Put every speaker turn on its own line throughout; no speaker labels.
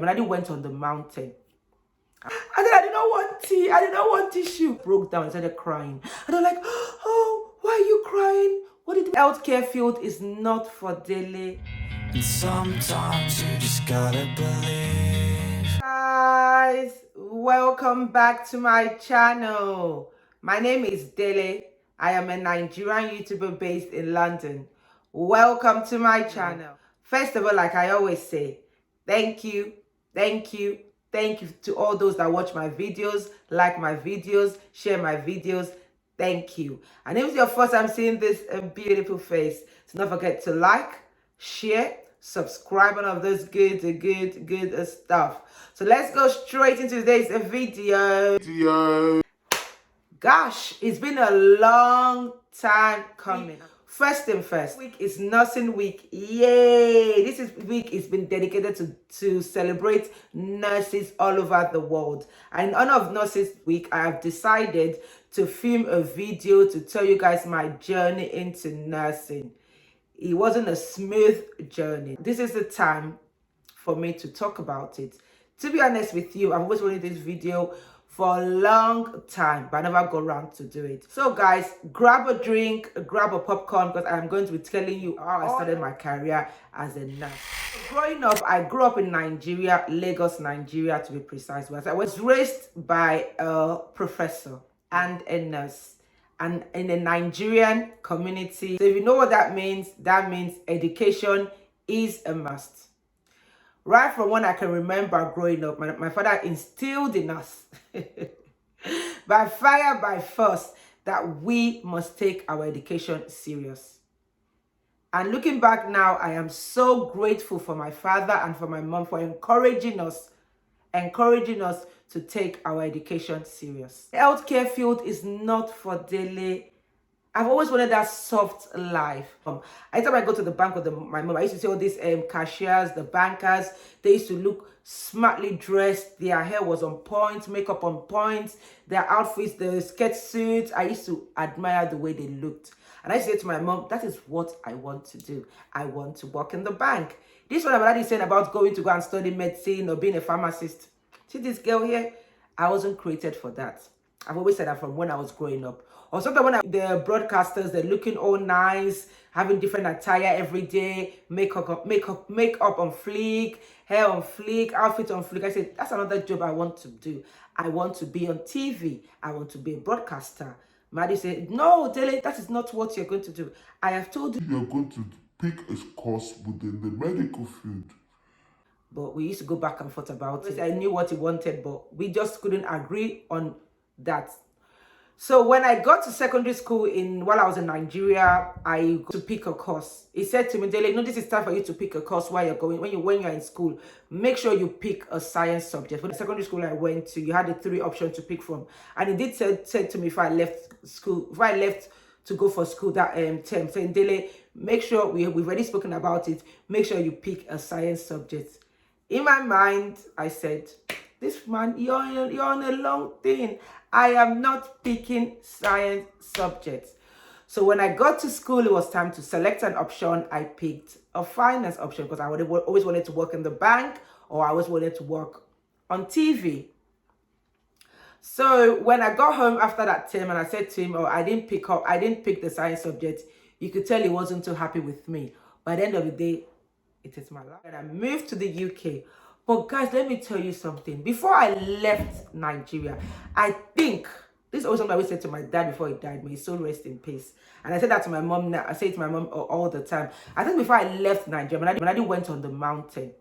My daddy went on the mountain. And then I did not want tea. I did not want tissue. Broke down and started crying. And I'm like, oh, why are you crying? What did the healthcare field is not for daily.
And sometimes you just gotta believe.
Guys, welcome back to my channel. My name is Dele. I am a Nigerian YouTuber based in London. Welcome to my channel. First of all, like I always say, thank you to all those that watch my videos, like my videos, share my videos. Thank you. And if it's your first time seeing this beautiful face, so don't forget to like, share, subscribe, and all of those good stuff. So let's go straight into today's video. Gosh, it's been a long time coming. First thing first, week is nursing week. Yay! This week has been dedicated to celebrate nurses all over the world. And in honor of Nurses Week, I have decided to film a video to tell you guys my journey into nursing. It wasn't a smooth journey. This is the time for me to talk about it. To be honest with you, I've always wanted this video for a long time, but I never got around to do it. So guys, grab a drink, grab a popcorn, because I'm going to be telling you how I started my career as a nurse. Growing up, I grew up in Nigeria, Lagos, Nigeria to be precise. I was raised by a professor and a nurse, and in the Nigerian community. So if you know what that means education is a must. Right from when I can remember growing up, my father instilled in us by fire, by force, that we must take our education serious. And looking back now, I am so grateful for my father and for my mom for encouraging us to take our education serious. The healthcare field is not for daily. I've always wanted that soft life. Anytime I go to the bank with my mom, I used to see all these cashiers, the bankers. They used to look smartly dressed. Their hair was on point, makeup on point, their outfits, the skirt suits. I used to admire the way they looked. And I said to my mom, that is what I want to do. I want to work in the bank. This is what my daddy said about going to go and study medicine or being a pharmacist. See this girl here? I wasn't created for that. I've always said that from when I was growing up. Or sometimes when the broadcasters, they're looking all nice, having different attire every day, makeup on fleek, hair on fleek, outfit on fleek. I said, that's another job I want to do. I want to be on TV. I want to be a broadcaster. Maddie said, no, Dele, that is not what you're going to do. I have told you.
You're going to pick a course within the medical field.
But we used to go back and forth about it. I knew what he wanted, but we just couldn't agree on that. So when I got to secondary school while I was in Nigeria, I got to pick a course. He said to me, Dele, no, this is time for you to pick a course while you're going. When you're in school, make sure you pick a science subject. For the secondary school I went to, you had the 3 options to pick from. And he did say to me if I left to go for school that term, saying, Dele, make sure we've already spoken about it. Make sure you pick a science subject. In my mind, I said, this man, you're on a long thing. I am not picking science subjects. So when I got to school, it was time to select an option. I picked a finance option because I always wanted to work in the bank, or I always wanted to work on TV. So when I got home after that term and I said to him, oh, I didn't pick the science subject, you could tell he wasn't too happy with me. By the end of the day, it is my life. And I moved to the UK. But guys, let me tell you something. Before I left Nigeria, I think, this is always something I always said to my dad before he died, may his soul rest in peace. And I said that to my mom now. I say it to my mom all the time. I think before I left Nigeria, my daddy went on the mountain.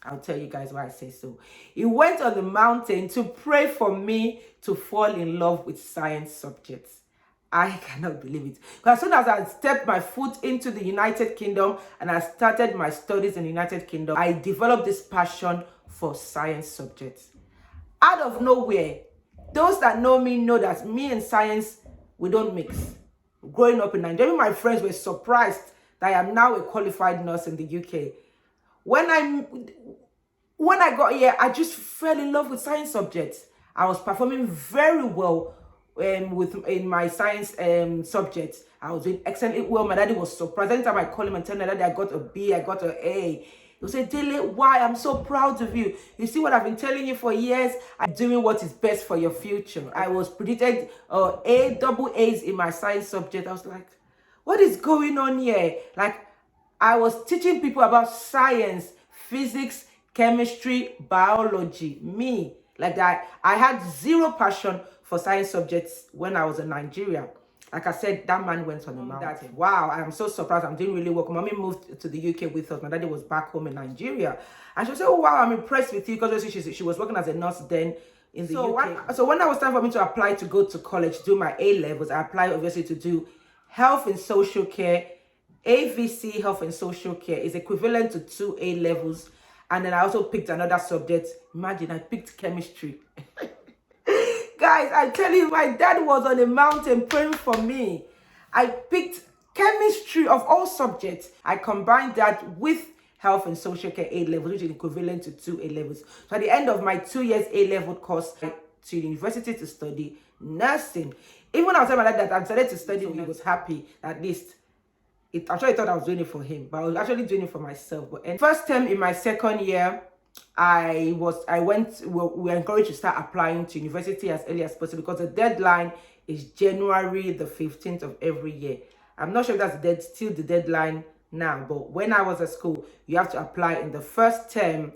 I'll tell you guys why I say so. He went on the mountain to pray for me to fall in love with science subjects. I cannot believe it. Because as soon as I stepped my foot into the United Kingdom and I started my studies in the United Kingdom, I developed this passion for science subjects. Out of nowhere, those that know me know that me and science, we don't mix. Growing up in Nigeria, my friends were surprised that I am now a qualified nurse in the UK. When I got here, I just fell in love with science subjects. I was performing very well in my science subjects. I was doing excellently well. My daddy was surprised. Anytime I call him and tell him that I got a B, I got an A, He'll say, Dele, why? I'm so proud of you. You see what I've been telling you for years? I'm doing what is best for your future. I was predicted double A's in my science subject. I was like, what is going on here? Like, I was teaching people about science, physics, chemistry, biology. Me, like that. I had zero passion for science subjects when I was in Nigeria. Like I said, that man went on the mountain. Wow, I'm so surprised. I'm doing really well. Mommy moved to the UK with us. My daddy was back home in Nigeria. And she said, oh, wow, I'm impressed with you. Because she was working as a nurse then in the UK. So when I was time for me to apply to go to college, do my A-levels, I applied obviously to do health and social care. AVC, health and social care, is equivalent to 2 A-levels. And then I also picked another subject. Imagine, I picked chemistry. Guys, I tell you, my dad was on a mountain praying for me. I picked chemistry of all subjects. I combined that with health and social care A-levels, which is equivalent to 2 A-levels. So at the end of my 2 years A-level course, I went to university to study nursing. Even when I was telling my dad that I decided to study, he was happy at least. I'm sure he thought I was doing it for him, but I was actually doing it for myself. But first term in my second year, we were encouraged to start applying to university as early as possible because the deadline is January the 15th of every year. I'm not sure if that's still the deadline now, but when I was at school, you have to apply in the first term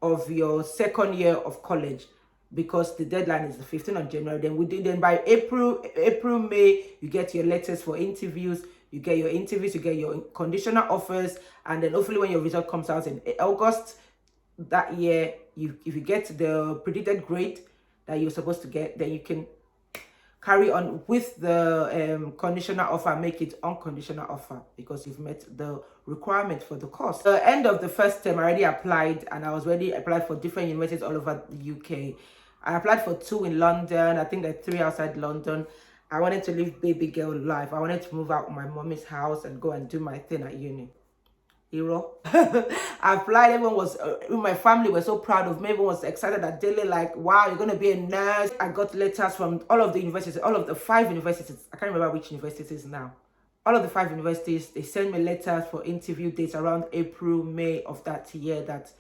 of your second year of college because the deadline is the 15th of January. Then by April, May, you get your letters for interviews. You get your interviews, you get your conditional offers, and then hopefully when your result comes out in August that year, if you get the predicted grade that you're supposed to get, then you can carry on with the conditional offer, make it unconditional offer because you've met the requirement for the course. The end of the first term, I already applied, and I was already applied for different universities all over the UK. I applied for 2 in London, I think there are 3 outside London. I wanted to live baby girl life. I wanted to move out of my mommy's house and go and do my thing at uni. Hero. I applied. Everyone was, my family were so proud of me. Everyone was excited that daily, like, wow, you're going to be a nurse. I got letters from all of the universities, all of the 5 universities. I can't remember which universities now. All of the 5 universities, they sent me letters for interview dates around April, May of that year that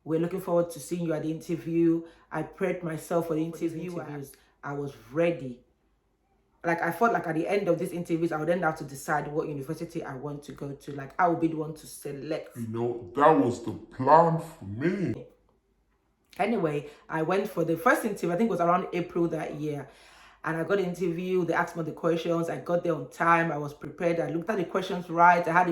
we're looking forward to seeing you at the interview. I prepped myself for the interviews. I was ready. Like, I felt like at the end of these interviews, I would then have to decide what university I want to go to. Like, I would be the one to select.
You know, that was the plan for me.
Anyway, I went for the first interview. I think it was around April that year. And I got the interview. They asked me the questions. I got there on time. I was prepared. I looked at the questions right. I had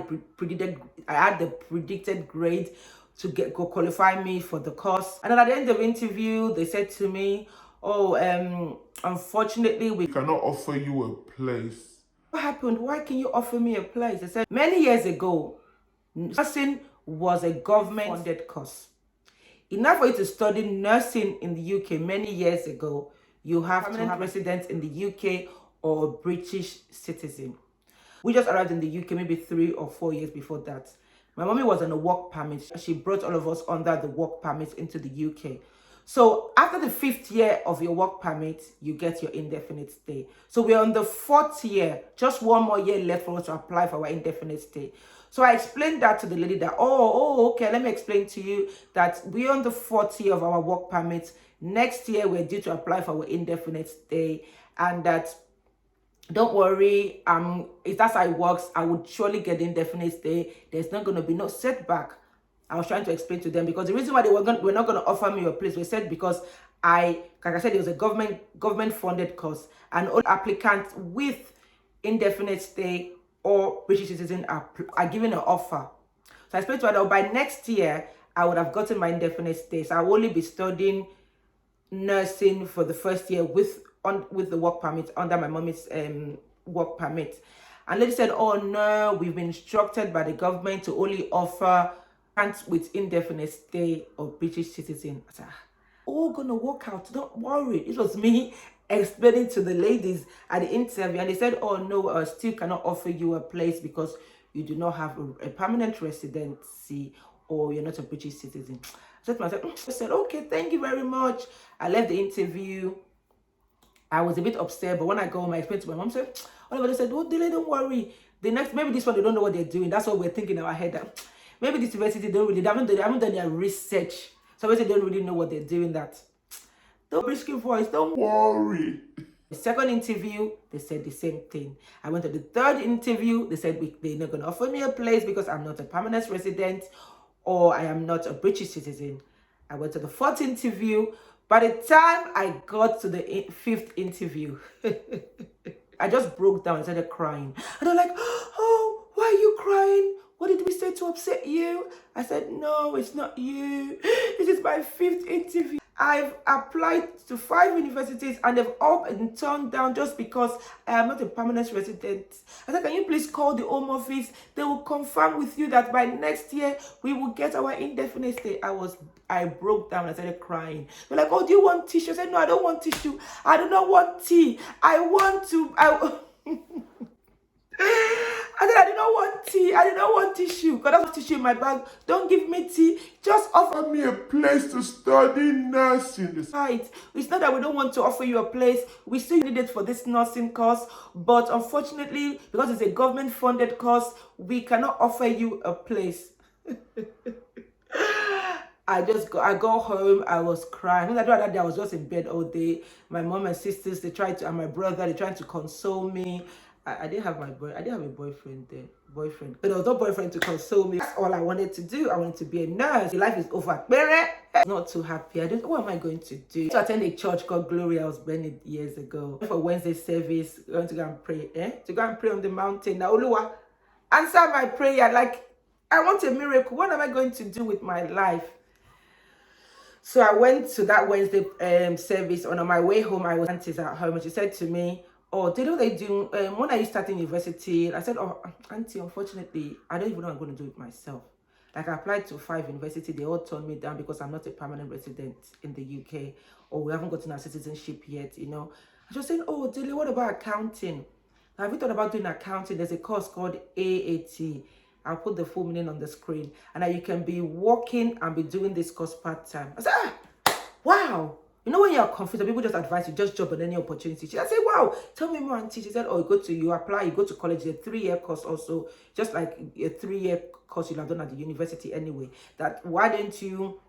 the predicted grade to qualify me for the course. And then at the end of the interview, they said to me, oh, unfortunately, we
cannot offer you a place.
What happened? Why can you offer me a place? They said many years ago, nursing was a government-funded course. Enough for you to study nursing in the UK many years ago, you have to have residence in the UK or a British citizen. We just arrived in the UK maybe 3 or 4 years before that. My mommy was on a work permit. She brought all of us under the work permit into the UK. So after the 5th year of your work permit, you get your indefinite stay. So we're on the 4th year, just 1 more year left for us to apply for our indefinite stay. So I explained that to the lady that, okay, let me explain to you that we're on the 4th year of our work permit. Next year, we're due to apply for our indefinite stay, and that, don't worry, if that's how it works, I would surely get the indefinite stay. There's not going to be no setback. I was trying to explain to them because the reason why we're not going to offer me a place, we said because like I said, it was a government funded course, and all applicants with indefinite stay or British citizen are given an offer. So I explained to her that by next year, I would have gotten my indefinite stay. So I will only be studying nursing for the first year with the work permit, under my mommy's work permit. And lady said, oh no, we've been instructed by the government to only offer with indefinite stay or British citizen. I said, all gonna work out, don't worry. It was me explaining to the ladies at the interview, and they said, oh no, still cannot offer you a place because you do not have a permanent residency or you're not a British citizen. I said to myself, I said, okay, thank you very much. I left the interview. I was a bit upset, but when I go home, I explained to my mom, all of them said, oh, Dele, don't worry. The next, maybe this one, they don't know what they're doing. That's what we're thinking in our head. Maybe this university they haven't done their research. So they don't really know what they're doing. That don't be scared voice, don't
Worry.
the second interview, they said the same thing. I went to the third interview, they said they're not going to offer me a place because I'm not a permanent resident or I am not a British citizen. I went to the fourth interview. By the time I got to the fifth interview, I just broke down and started crying. And they're like, oh, why are you crying? What did we say to upset you? I said, no, it's not you. This is my fifth interview. I've applied to 5 universities and they've all been turned down just because I am not a permanent resident. I said, can you please call the Home Office? They will confirm with you that by next year we will get our indefinite stay. I broke down. I started crying. They're like, oh, do you want tissue? I said, no, I don't want tissue. I do not want tea. I said, I did not want tea. I did not want tissue. Because I have tissue in my bag. Don't give me tea. Just offer
Me a place to study nursing.
right. It's not that we don't want to offer you a place. We still need it for this nursing course. But unfortunately, because it's a government-funded course, we cannot offer you a place. I got home, I was crying. That day I was just in bed all day. My mom and sisters, and my brother, they trying to console me. I didn't have a boyfriend then. But there was no boyfriend to console me. That's all I wanted to do. I wanted to be a nurse. Life is over. Not too happy. What am I going to do? To attend a church called Glory. I was burning years ago. For Wednesday service, going to go and pray. To go and pray on the mountain. Now, Oluwa, answer my prayer. Like, I want a miracle. What am I going to do with my life? So I went to that Wednesday service. And on my way home, I was aunties at home. And she said to me, oh, they know they do. When are you starting university? I said, oh, auntie, unfortunately, I don't even know what I'm going to do it myself. Like, I applied to 5 universities. They all turned me down because I'm not a permanent resident in the UK. Or we haven't gotten our citizenship yet, you know. I just said, oh, Dilly, what about accounting? Have you thought about doing accounting? There's a course called AAT. I'll put the full meaning on the screen. And that you can be working and be doing this course part-time. I said, wow. You know when you're confused, people just advise you, just jump on any opportunity. I said, wow, tell me more, auntie. She said, oh, you apply, you go to college, a 3-year course also, just like a 3-year course you'll have done at the university anyway. That why don't you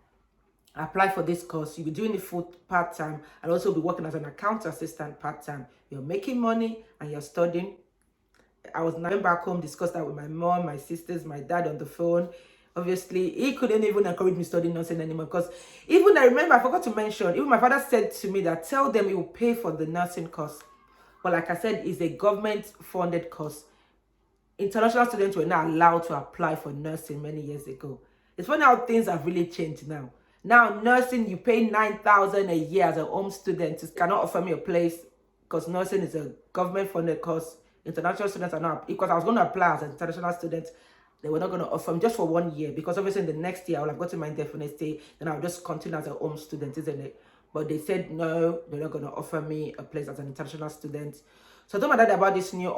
apply for this course? You'll be doing it full part-time and also be working as an account assistant part-time. You're making money and you're studying. I went back home, discussed that with my mom, my sisters, my dad on the phone. Obviously, he couldn't even encourage me studying nursing anymore because even I remember, I forgot to mention, even my father said to me that tell them he will pay for the nursing course. But like I said, it's a government-funded course. International students were not allowed to apply for nursing many years ago. It's funny how things have really changed now. Now, nursing, you pay 9,000 a year as a home student. You cannot offer me a place because nursing is a government-funded course. International students are not, because I was going to apply as an international student. They were not going to offer me just for 1 year because obviously in the next year I will have gotten my indefinite stay. Then I'll just continue as a home student, isn't it? But they said no, they're not going to offer me a place as an international student. So I told my dad about this new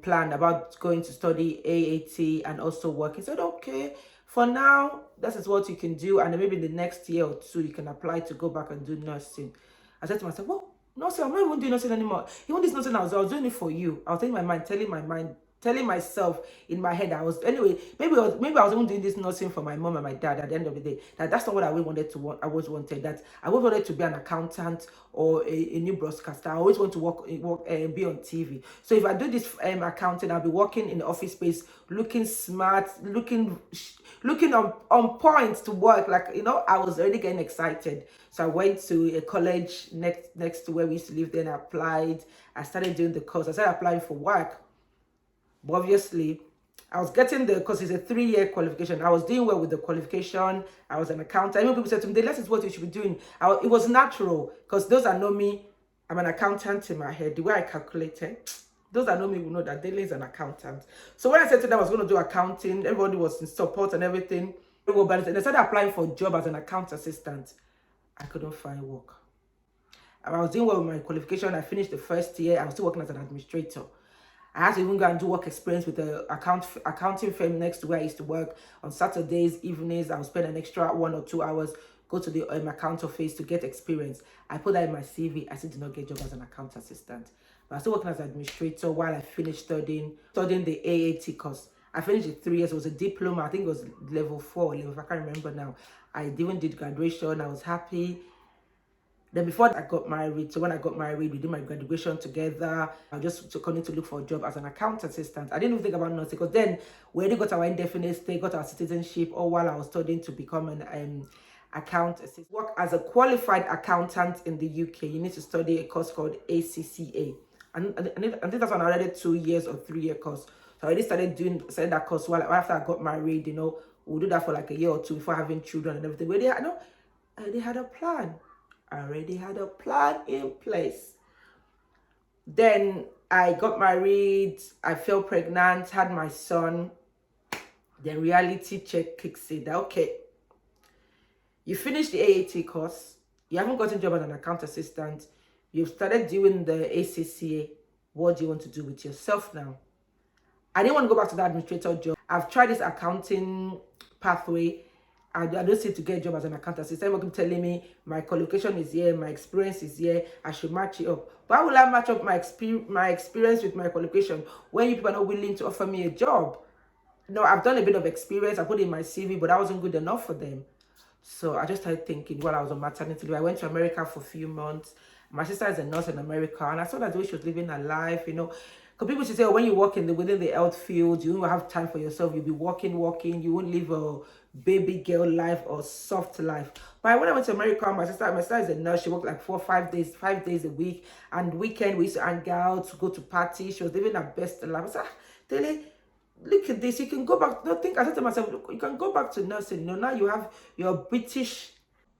plan about going to study AAT and also work. He said, okay, for now, that is what you can do. And then maybe in the next year or 2, you can apply to go back and do nursing. I said to myself, well, nursing, I'm not even doing nursing anymore. Even this nursing, I was doing it for you. I was telling myself in my head, maybe I was even doing this nursing for my mom and my dad at the end of the day. That's not what I always wanted. That I always wanted to be an accountant or a new broadcaster. I always want to work and be on TV. So if I do this accounting, I'll be working in the office space, looking smart, looking on point to work. Like, you know, I was already getting excited. So I went to a college next to where we used to live. Then I applied. I started doing the course. I started applying for work. But obviously, I was getting because it's a 3-year qualification. I was doing well with the qualification. I was an accountant. Even people said to me, "This is what you should be doing." It was natural because those that know me, I'm an accountant in my head. The way I calculated, those that know me will know that Dele is an accountant. So when I said to them I was going to do accounting, everybody was in support and everything. And I started applying for a job as an account assistant. I couldn't find work. I was doing well with my qualification. I finished the first year. I was still working as an administrator. I had to even go and do work experience with the accounting firm next to where I used to work. On Saturdays, evenings, I would spend an extra 1 or 2 hours, go to the account office to get experience. I put that in my CV. I still did not get a job as an account assistant. But I was still working as an administrator while I finished studying the AAT course. I finished it 3 years. It was a diploma. I think it was level 4, level 5, I can't remember now. I even did graduation. I was happy. Then before I got married, so when I got married, we did my graduation together. I just continued to look for a job as an account assistant. I didn't even think about nursing because then we already got our indefinite stay, got our citizenship, all while I was studying to become an account assistant. Work as a qualified accountant in the UK. You need to study a course called ACCA. And I think that's an already 2 years or 3 year course. So I already started that course while after I got married. We'll do that for like a year or two before having children and everything. I already had a plan. I already had a plan in place. Then I got married, I fell pregnant, had my son. Then reality check kicks in that, okay, you finished the AAT course, you haven't gotten a job as an account assistant, you've started doing the ACCA, what do you want to do with yourself now? I didn't want to go back to the administrator job. I've tried this accounting pathway. I don't seem to get a job as an accountant assistant. Everyone telling me my qualification is here, my experience is here, I should match it up. Why will I match up my experience with my qualification when you people are not willing to offer me a job? No, I've done a bit of experience, I put it in my CV, but that wasn't good enough for them. So I just started thinking while I was on maternity leave. I went to America for a few months. My sister is a nurse in America, and I saw that the way she was living her life, because people should say, when you work within the health field, you won't have time for yourself. You'll be working. You won't live a baby girl life or soft life. But when I went to America, my sister is a nurse. She worked like 4 or 5 days, 5 days a week. And weekend, we used to hang out, go to parties. She was living her best life. I said, Dele, look at this. You can go back. I said to myself, look, you can go back to nursing. Now you have your British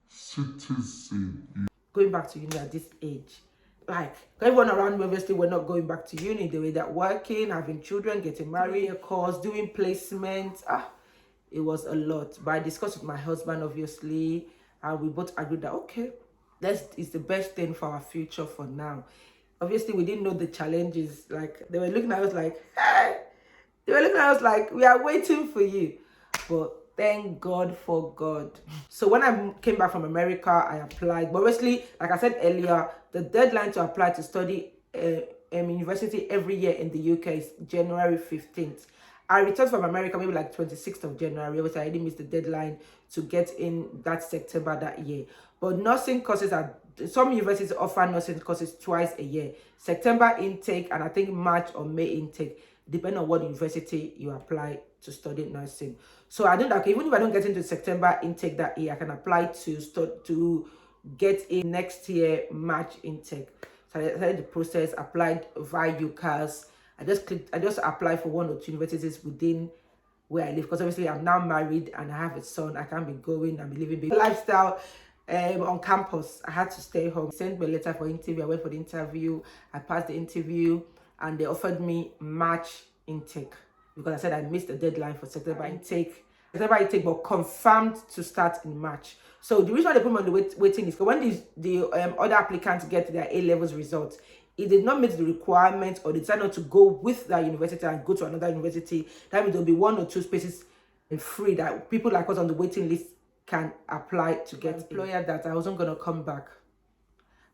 citizen.
going back to uni at this age. Like, everyone around me obviously were not going back to uni. They were that working, having children, getting married, of course, doing placements. It was a lot. But I discussed with my husband, obviously, and we both agreed that, okay, this is the best thing for our future for now. Obviously, we didn't know the challenges. Like, they were looking at us like, hey! They were looking at us like, we are waiting for you. But thank God for God. So when I came back from America, I applied. But obviously, like I said earlier, the deadline to apply to study university every year in the UK is January 15th. I returned from America maybe like 26th of January. Obviously, I didn't miss the deadline to get in that September that year. But nursing courses some universities offer nursing courses twice a year. September intake and I think March or May intake, depending on what university you apply to study nursing. So I know that even if I don't get into September intake that year, I can apply to get in next year March intake. So I started the process, applied via UCAS. I just applied for 1 or 2 universities within where I live, because obviously I'm now married and I have a son. I can't be going and be living big lifestyle on campus. I had to stay home. Sent me a letter for interview. I went for the interview. I passed the interview and they offered me March intake because I said I missed the deadline for September intake, but confirmed to start in March. So the reason why they put me on the waiting list, because when the other applicants get their A-levels results, if they did not meet the requirement or they decide not to go with that university and go to another university, that means there'll be 1 or 2 spaces free that people like us on the waiting list can apply to get employer that I wasn't going to come back.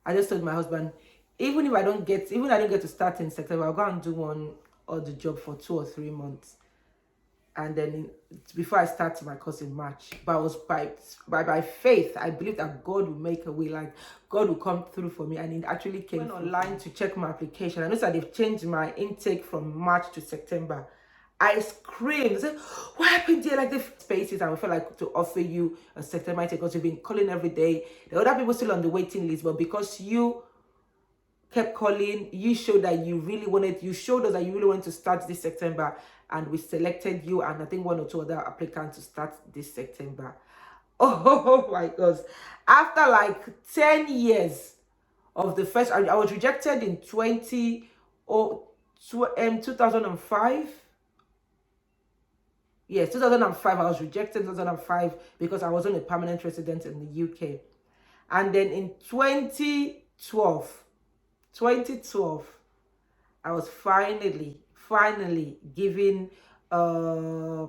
I just told my husband, even I don't get to start in September, I'll go and do one other job for 2 or 3 months. And then before I start my course in March. But I was by faith, I believe that God will make a way, like God will come through for me. And it actually came. I went online to check my application. I noticed that they've changed my intake from March to September. I screamed. I said, what happened there? Like the spaces, I would feel like to offer you a September intake because you've been calling every day. The other people still on the waiting list, but because you kept calling, you showed us that you really wanted to start this September, and we selected you and I think 1 or 2 other applicants to start this September. Oh my gosh. After like 10 years of the first, I was rejected in 2005. Yes, 2005, I was rejected in 2005 because I wasn't a permanent resident in the UK. And then in 2012, I was finally given a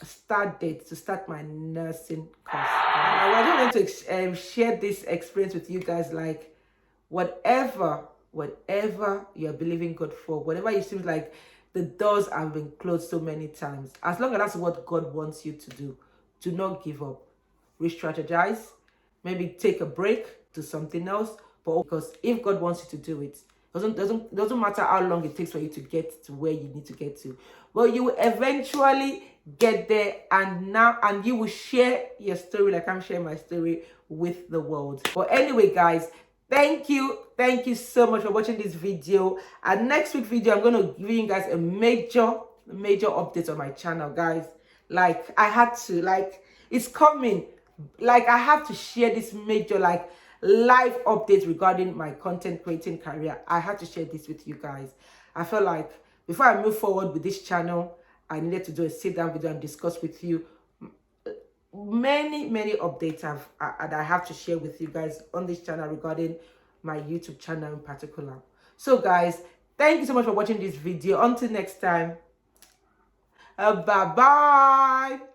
start date to start my nursing course. I just want to share this experience with you guys. Like, whatever you're believing God for, whatever it seems like The doors have been closed so many times. As long as that's what God wants you to do not give up. Re-strategize, maybe take a break, do something else. But because if God wants you to do it, doesn't matter how long it takes for you to get to where you need to get to. Well, you will eventually get there, and you will share your story like I'm sharing my story with the world. But anyway, guys, thank you so much for watching this video. And next week's video, I'm going to give you guys a major update on my channel, guys. Like, I had to, like, it's coming. Like, I have to share this major, like, live updates regarding my content creating career. I had to share this with you guys. I felt like before I move forward with this channel, I needed to do a sit down video and discuss with you many updates that I have to share with you guys on this channel regarding my YouTube channel in particular. So guys, thank you so much for watching this video. Until next time, bye bye.